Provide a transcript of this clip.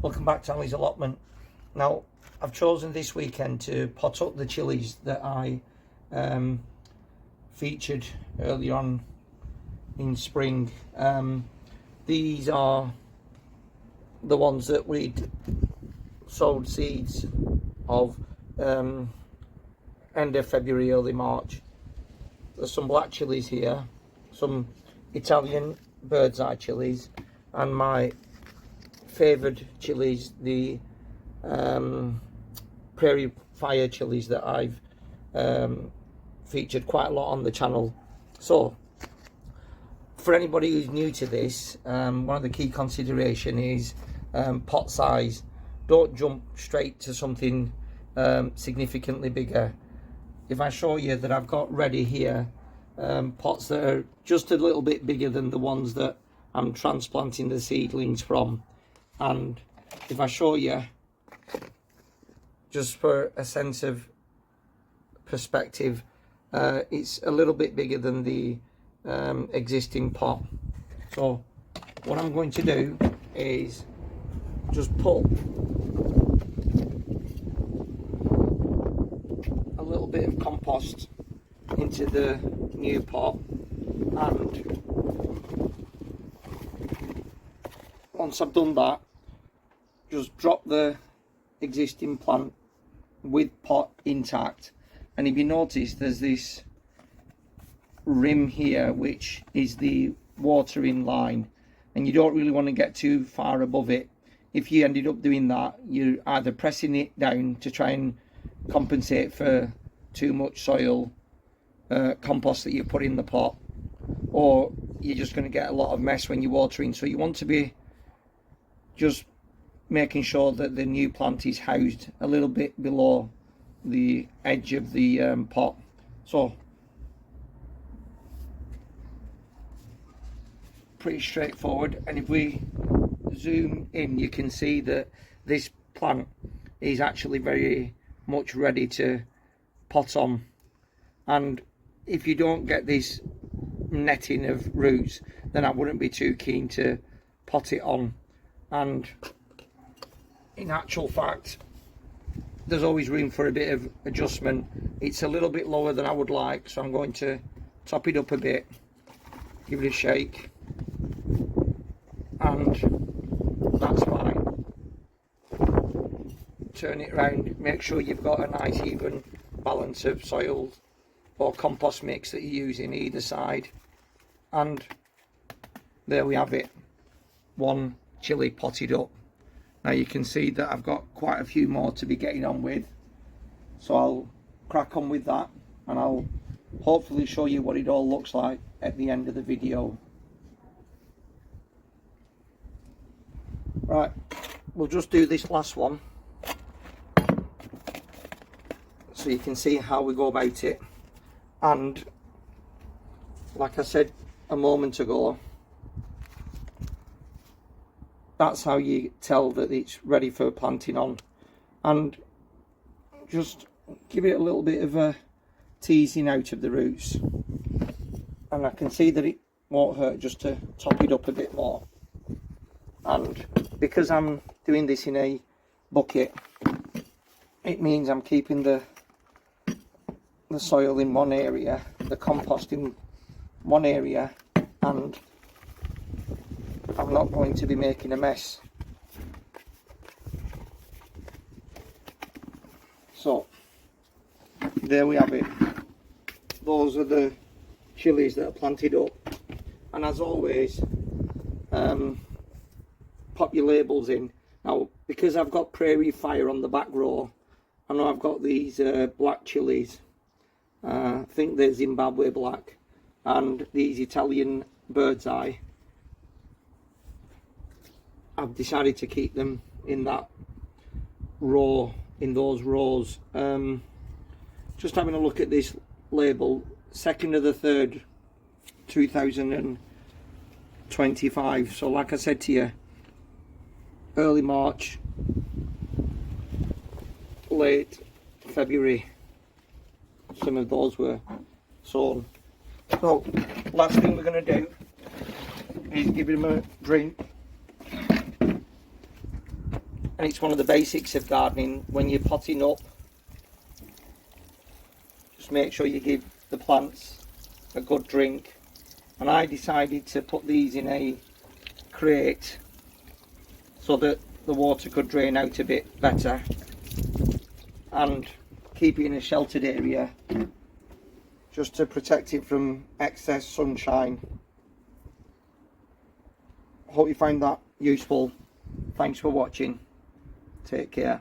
Welcome back to Ali's Allotment. Now, I've chosen this weekend to pot up the chillies that I featured earlier on in spring. These are the ones that we'd sowed seeds of end of February, early March. There's some black chillies here, some Italian bird's eye chillies, and my favoured chillies, the prairie fire chillies that I've featured quite a lot on the channel. So for anybody who's new to this, one of the key consideration is pot size. Don't jump straight to something significantly bigger. If I show you that I've got ready here pots that are just a little bit bigger than the ones that I'm transplanting the seedlings from, and if I show you, just for a sense of perspective, it's a little bit bigger than the existing pot. So what I'm going to do is just put a little bit of compost into the new pot, and once I've done that, just drop the existing plant with pot intact. And if you notice, there's this rim here which is the watering line, and you don't really want to get too far above it. If you ended up doing that, you're either pressing it down to try and compensate for too much soil compost that you put in the pot, or you're just going to get a lot of mess when you're watering. So you want to be just making sure that the new plant is housed a little bit below the edge of the pot. So pretty straightforward. And if we zoom in, you can see that this plant is actually very much ready to pot on. And if you don't get this netting of roots, then I wouldn't be too keen to pot it on. And in actual fact, there's always room for a bit of adjustment. It's a little bit lower than I would like, so I'm going to top it up a bit, give it a shake, and that's fine. Turn it around, make sure you've got a nice even balance of soil or compost mix that you use in either side, and there we have it, one chilli potted up. Now you can see that I've got quite a few more to be getting on with, so I'll crack on with that, and I'll hopefully show you what it all looks like at the end of the video. Right, we'll just do this last one so you can see how we go about it. And like I said a moment ago, that's how you tell that it's ready for planting on. And just give it a little bit of a teasing out of the roots, and I can see that it won't hurt just to top it up a bit more. And because I'm doing this in a bucket, it means I'm keeping the soil in one area, the compost in one area, and I'm not going to be making a mess. So there we have it. Those are the chillies that are planted up. And as always, pop your labels in. Now, because I've got prairie fire on the back row, I know I've got these black chillies. I think they're Zimbabwe black, and these Italian bird's eye. I've decided to keep them in that row, in those rows. Just having a look at this label, 2nd of the 3rd 2025. So like I said to you, early March, late February, some of those were sown. So last thing we're going to do is give them a drink and it's one of the basics of gardening. When you're potting up, just make sure you give the plants a good drink. And I decided to put these in a crate so that the water could drain out a bit better, and keep it in a sheltered area just to protect it from excess sunshine. Hope you find that useful. Thanks for watching. Take care.